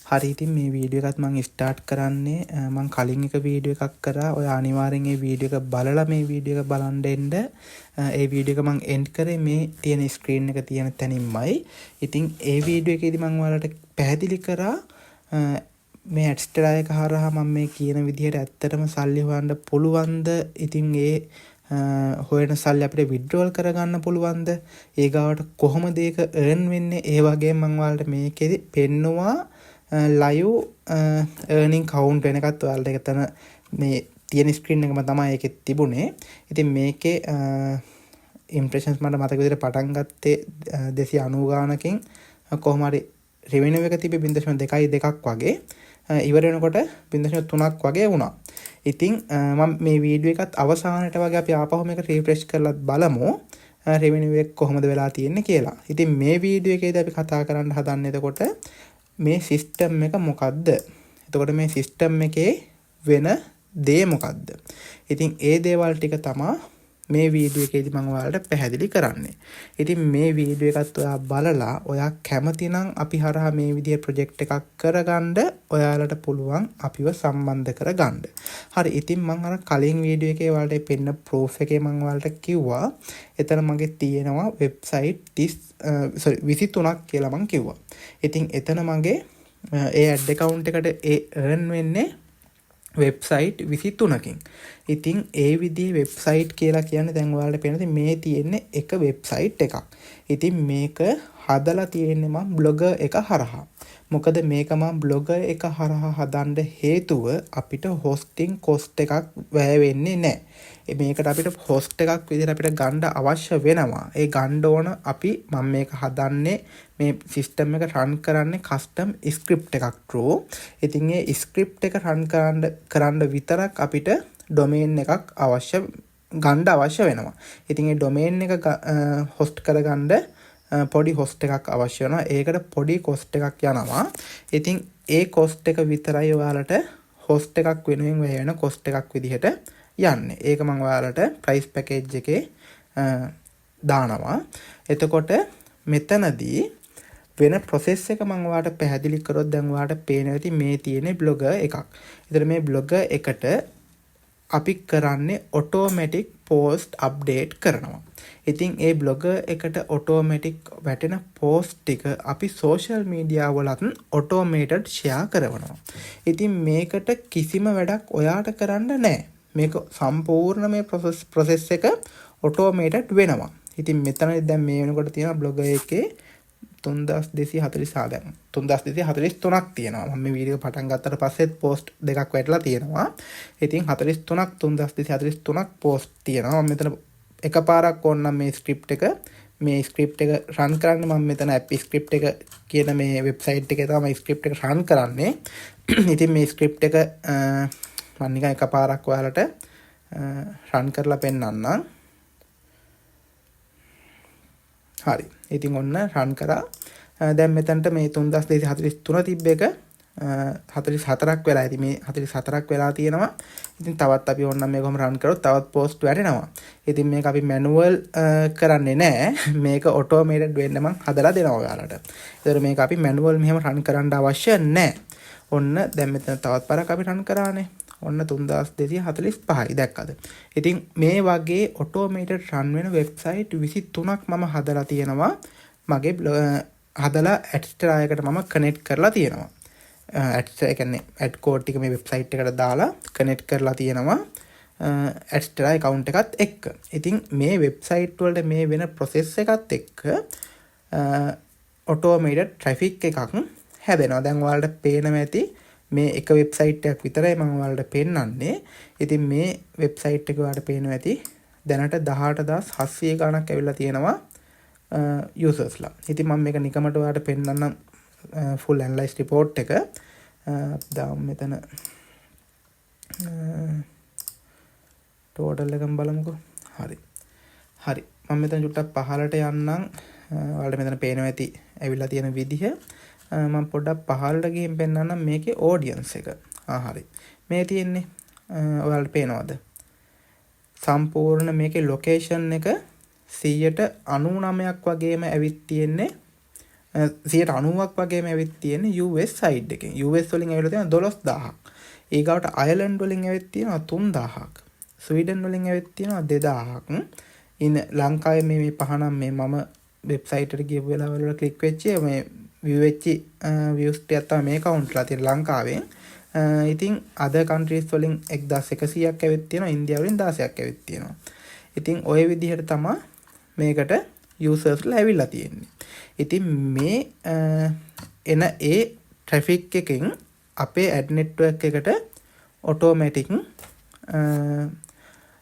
හරි ඉතින් මේ වීඩියෝ එකත් මම ස්ටාර්ට් කරන්නේ මම කලින් එක වීඩියෝ එකක් කරා. ඔය අනිවාර්යෙන් මේ වීඩියෝ එක බලලා මේ වීඩියෝ එක බලන්න එන්න. ඒ වීඩියෝ එක මම එන්ඩ් කරේ මේ තියෙන ස්ක්‍රීන් එක තියෙන තැනින්මයි. ඉතින් ඒ වීඩියෝ එකේදී මම ඔයාලට පැහැදිලි කරා මේ ඇඩ්ස්ටරා එක හරහා මම මේ කියන විදිහට ඇත්තටම සල්ලි හොයන්න පුළුවන්ද? ඉතින් ඒ හොයන සල්ලි අපිට විත්ඩ්‍රෝල් කරගන්න පුළුවන්ද? ඒ ගාවට කොහොමද ඒක earn වෙන්නේ? ඒ වගේ මම ඔයාලට මේකෙදි පෙන්නවා live earning count වෙන එකත් ඔයාලට එතන මේ තියෙන ස්ක්‍රීන් එකම තමයි ඒකෙත් තිබුණේ. ඉතින් මේකේ impressions මට මතක විදිහට පටන් ගත්තේ 290 ගානකින් කොහොම හරි revenue එක තිබ්බේ 0.22ක් වගේ. ඉවර වෙනකොට 0.3ක් වගේ වුණා. ඉතින් මම මේ වීඩියෝ එකත් අවසානට වගේ අපි ආපහු මේක රිෆ්‍රෙෂ් කරලා බලමු revenue එක කොහොමද වෙලා තියෙන්නේ කියලා. ඉතින් මේ වීඩියෝ එකේදී අපි කතා කරන්න හදන්නේ එතකොට මේ සිස්ටම් එක මොකක්ද? එතකොට මේ සිස්ටම් එකේ වෙන දේ මොකක්ද? ඉතින් ඒ දේවල් ටික තමයි මේ වීඩියෝ එකේදී මම ඔයාලට පැහැදිලි කරන්නේ. ඉතින් මේ වීඩියෝ එකත් ඔයා බලලා ඔයා කැමති නම් අපි හරහා මේ විදිහේ ප්‍රොජෙක්ට් එකක් කරගන්න ඔයාලට පුළුවන් අපිව සම්බන්ධ කරගන්න. හරි ඉතින් මම අර කලින් වීඩියෝ එකේ ඔයාලට පෙන්න ප්‍රූෆ් එකේ මම ඔයාලට කිව්වා එතන මගේ තියෙනවා වෙබ්සයිට් 23ක් කියලා මම කිව්වා. ඉතින් එතන මගේ ඒ ඇඩ් account එකට ඒ earn වෙන්නේ වෙබ්සයිට් 23කින්. ඉතින් ඒ විදිහේ වෙබ්සයිට් කියලා කියන්නේ දැන් ඔයාලට පේනද මේ තියෙන්නේ එක වෙබ්සයිට් එකක්. ඉතින් මේක හදලා තියෙන්නේ මම බ්ලොගර් එක හරහා. මොකද මේක මම බ්ලොගර් එක හරහා හදන්න හේතුව අපිට හොස්ටිං කොස්ට් එකක් වැය වෙන්නේ නැහැ. මේකට අපිට හොස්ට් එකක් විදිහට අපිට ගන්න අවශ්‍ය වෙනවා. ඒ ගන්න ඕන අපි මම මේක හදන්නේ මේ සිස්ටම් එක රන් කරන්නේ කස්ටම් ස්ක්‍රිප්ට් එකක් through. ඉතින් ඒ ස්ක්‍රිප්ට් එක රන් කරන්න විතරක් අපිට ඩොමේන් එකක් ගන්න අවශ්‍ය වෙනවා. ඉතින් ඒ ඩොමේන් එක හොස්ට් කරගන්න පොඩි හොස්ට් එකක් අවශ්‍ය වෙනවා. ඒකට පොඩි කොස්ට් එකක් යනවා. ඉතින් ඒ කොස්ට් එක විතරයි ඔයාලට හොස්ට් එකක් වෙනුවෙන් වැය වෙන කොස්ට් එකක් විදිහට යන්නේ. ඒක මම ඔයාලට ප්‍රයිස් පැකේජ් එකේ දානවා. එතකොට මෙතනදී වෙන ප්‍රොසෙස් එක මම ඔයාලට පැහැදිලි කරොත් දැන් ඔයාලට පේනවා ඇති මේ තියෙන බ්ලොගර් එකක්. ඒතර මේ බ්ලොගර් එකට අපි කරන්නේ ඔටෝමැටික් පෝස්ට් අප්ඩේට් කරනවා. ඉතින් ඒ බ්ලොගර් එකට ඔටෝමැටික් වැටෙන පෝස්ට් ටික අපි සෝෂල් මීඩියා වලත් ඔටෝමේටඩ් ෂෙයා කරනවා. ඉතින් මේකට කිසිම වැඩක් ඔයාට කරන්න නැහැ. මේක සම්පූර්ණ මේ ප්‍රොසෙස් එක ඔටෝමේටඩ් වෙනවා. ඉතින් මෙතනදී දැන් මේ වෙනකොට තියෙන බ්ලොගර් එකේ 3240 දැන් 3243ක් තියෙනවා. මම මේ වීඩියෝ පටන් ගත්තට පස්සෙත් පෝස්ට් දෙකක් වැටලා තියෙනවා. ඉතින් 43ක් 3243ක් පෝස්ට් තියෙනවා. මම මෙතන එකපාරක් ඕනනම් මේ ස්ක්‍රිප්ට් එක රන් කරන්න මම මෙතන ඇප් ස්ක්‍රිප්ට් එක කියන මේ වෙබ්සයිට් එකේ තමයි ස්ක්‍රිප්ට් එක රන් කරන්නේ. ඉතින් මේ ස්ක්‍රිප්ට් එක මම නිකන් එකපාරක් ඔයාලට රන් කරලා පෙන්නන්නම්. හරි. ඉතින් ඔන්න රන් කරා. දැන් මෙතනට මේ 3243 තිබ්බ එක 44ක් වෙලා ඇති. මේ 44ක් වෙලා තියෙනවා. ඉතින් තවත් අපි ඕනනම් මේක කොහොම රන් කරොත් තවත් පෝස්ට් වැටෙනවා. ඉතින් මේක අපි මැනුවල් කරන්නේ නැහැ. මේක ඔටෝමේටඩ් වෙන්න මම හදලා දෙනවා ඔයාලට. ඒතර මේක අපි මැනුවල් මෙහෙම රන් කරන්න අවශ්‍ය නැහැ. ඔන්න දැන් මෙතන තවත් පාරක් අපි රන් කරානේ. ඔන්න 3245යි දැක්කද? ඉතින් මේ වගේ ඔටෝමේටඩ් රන් වෙන වෙබ්සයිට් 23ක් මම හදලා තියෙනවා. මගේ හදලා ඇඩ්ස්ටරා එකට මම කනෙක්ට් කරලා තියෙනවා. ඇඩ්ස්ටරා කියන්නේ ඇඩ් කෝඩ් ටික මේ වෙබ්සයිට් එකට දාලා කනෙක්ට් කරලා තියෙනවා ඇඩ්ස්ටරා account එකත් එක්ක. ඉතින් මේ වෙබ්සයිට් වලට මේ වෙන process එකත් එක්ක automated traffic එකක් හැදෙනවා. දැන් ඔයාලට පේනවා ඇති මේ එක වෙබ්සයිට් එකක් විතරයි මම ඔයාලට පෙන්නන්නේ. ඉතින් මේ වෙබ්සයිට් එක ඔයාලට පේනවා ඇති දැනට 18700 ගණක් ඇවිල්ලා තියෙනවා users-ලා. ඉතින් මම මේක නිකමට ඔයාලට පෙන්නන්නම් full analyze report එක. දාමු මෙතන total එකම බලමුකෝ. හරි. මම මෙතන චුට්ටක් පහළට යන්නම්. ඔයාලට මෙතන පේනවා ඇති ඇවිල්ලා තියෙන විදිහ. මම පොඩ්ඩක් පහළට ගිහින් පෙන්නන්නම් මේකේ audience එක. හරි. මේ තියෙන්නේ ඔයාලට පේනවද? සම්පූර්ණ මේකේ location එක 199ක් වගේම ඇවිත් තියෙන්නේ 90ක් වගේම ඇවිත් තියෙන්නේ US side එකෙන්. US වලින් ඇවිල්ලා තියෙනවා 12000ක්. ඊගාවට අයර්ලන්ඩ් වලින් ඇවිත් තියෙනවා 3000ක්. ස්වීඩන් වලින් ඇවිත් තියෙනවා 2000ක්. ඉන් ලංකාවේ මේ පහනම් මේ මම වෙබ්සයිට් එකට ගියපු වෙලාවල ක්ලික් වෙච්ච මේ view වෙච්ච views ටිකක් තමයි මේ කවුන්ට් ලා තියෙන ලංකාවෙන්. ඉතින් other countries වලින් 1100ක් ඇවිත් තියෙනවා. ඉන්දියාව වලින් 16ක් ඇවිත් තියෙනවා. ඉතින් ওই විදිහට තමයි මේකට users ලා ඇවිල්ලා තියෙන්නේ. ඉතින් මේ එන ඒ traffic එකෙන් අපේ ad network එකට automatic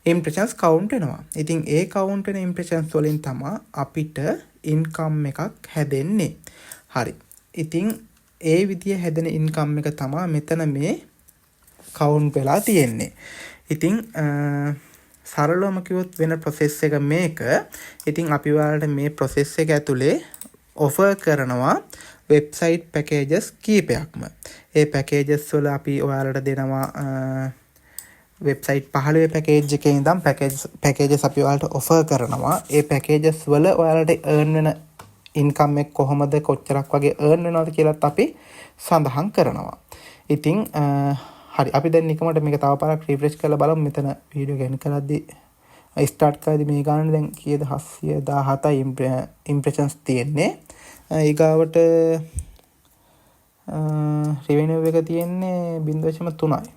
impressions count වෙනවා. ඉතින් ඒ count වෙන impressions වලින් තමයි අපිට income එකක් හැදෙන්නේ. හරි. ඉතින් ඒ විදිය හැදෙන income එක තමයි මෙතන මේ count වෙලා තියෙන්නේ. ඉතින් සරලවම කිව්වොත් වෙන process එක මේක. ඉතින් අපි ඔයාලට මේ process එක ඇතුලේ offer කරනවා website packages කීපයක්ම. ඒ packages වල අපි ඔයාලට දෙනවා website 15 package එකේ ඉඳන් packages අපි ඔයාලට offer කරනවා. ඒ packages වල ඔයාලට earn වෙන income එක කොහොමද කොච්චරක් වගේ earn වෙනවද කියලාත් අපි සඳහන් කරනවා. ඉතින් හරි අපි දැන් නිකමට මේක තව පාරක් රිෆ්‍රෙෂ් කරලා බලමු. මෙතන වීඩියෝ එක එන් කරද්දී ස්ටාර්ට් කරද්දී මේ ගාන දැන් කීයද 717 impressions තියෙන්නේ. ඊගාවට revenue එක තියෙන්නේ 0.3යි.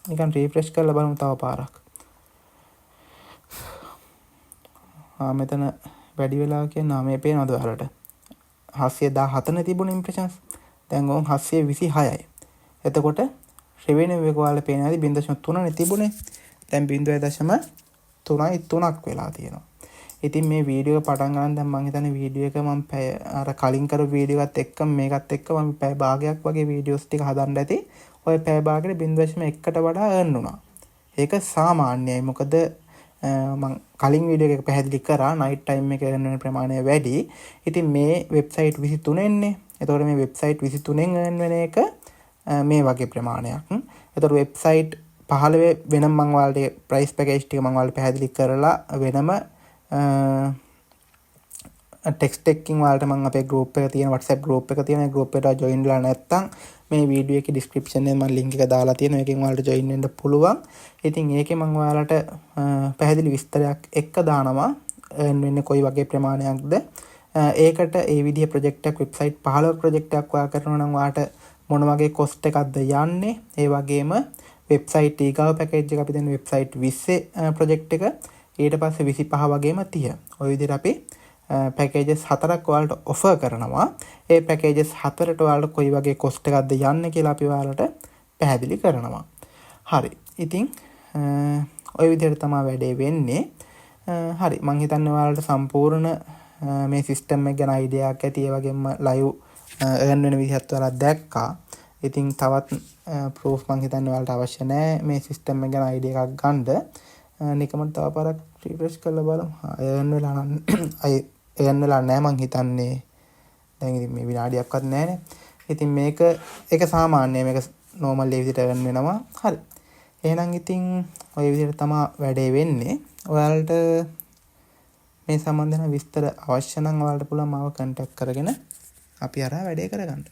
නිකන් රිෆ්‍රෙෂ් කරලා බලමු තව පාරක්. මෙතන වැඩි වෙලා කියනවා මේ පේනවද ඔයාලට? 717 නේ තිබුණ impressions. දැන් ඕන් 726යි. එතකොට revenue එක ඔයාලට පේනවා 0.3 නේ තිබුණේ. දැන් 0.3ක් වෙලා තියෙනවා. ඉතින් මේ වීඩියෝ එක පටන් ගන්න දැන් මම හිතන්නේ වීඩියෝ එක මම අර කලින් කරපු වීඩියෝ එකත් එක්ක මේකත් එක්ක මම පැය භාගයක් වගේ වීඩියෝස් ටික හදන්න ඇති. ඔය පැය භාගෙට 0.1කට වඩා earn වුණා. ඒක සාමාන්‍යයි. මොකද මම කලින් වීඩියෝ එකක පැහැදිලි කරා night time එක earn වෙන ප්‍රමාණය වැඩි. ඉතින් මේ වෙබ්සයිට් 23 න්නේ. එතකොට මේ වෙබ්සයිට් 23න් earn වෙන එක මේ වගේ ප්‍රමාණයක්. එතකොට වෙබ්සයිට් 15 වෙනම මම ඔයාලට price package ටික මම ඔයාලට පැහැදිලි කරලා වෙනම ටෙක්ස්ට් එකකින් ඔයාලට මම අපේ group එක තියෙන WhatsApp group එක තියෙන group එකට join වෙලා නැත්නම් මේ වීඩියෝ එකේ description එකේ මම link එක දාලා තියෙනවා. ඒකෙන් ඔයාලට join වෙන්න පුළුවන්. ඉතින් ඒකේ මම ඔයාලට පැහැදිලි විස්තරයක් එක්ක දානවා earn වෙන්නේ කොයි වගේ ප්‍රමාණයක්ද. ඒකට ඒ විදිහේ project එකක් website 15 project එකක් ඔයා කරනවා නම් ඔයාට මොන වගේ cost එකක්ද යන්නේ. ඒ වගේම website ඊගාව package එක අපි දෙන website 20 project එක ඊට පස්සේ 25 වගේම 30. ওই විදිහට අපි packages 4ක් ඔයාලට offer කරනවා. ඒ packages 4ට ඔයාලට කොයි වගේ cost එකක්ද යන්නේ කියලා අපි ඔයාලට පැහැදිලි කරනවා. හරි. ඉතින් ওই විදිහට තමයි වැඩේ වෙන්නේ. හරි. මම හිතන්නේ ඔයාලට සම්පූර්ණ මේ system එක ගැන idea එකක් ඇති. ඒ වගේම live earn වෙන විදිහත් ඔයාලා දැක්කා. ඉතින් තවත් proof මම හිතන්නේ ඔයාලට අවශ්‍ය නැහැ මේ system එක ගැන idea එකක් ගන්න. නිකමට තව පාරක් රිෆ්‍රෙෂ් කරලා බලමු. earn වෙලා නැහැ මං හිතන්නේ. දැන් ඉතින් මේ විනාඩියක්වත් නැහැනේ. ඉතින් මේක ඒක සාමාන්‍යයි. මේක normal ඒ විදිහට earn වෙනවා. හරි. එහෙනම් ඉතින් ඔය විදිහට තමයි වැඩේ වෙන්නේ. ඔයාලට මේ සම්බන්ධන විස්තර අවශ්‍ය නම් ඔයාලට පුළුවන් මාව contact කරගෙන අපි අරහා වැඩේ කරගන්න.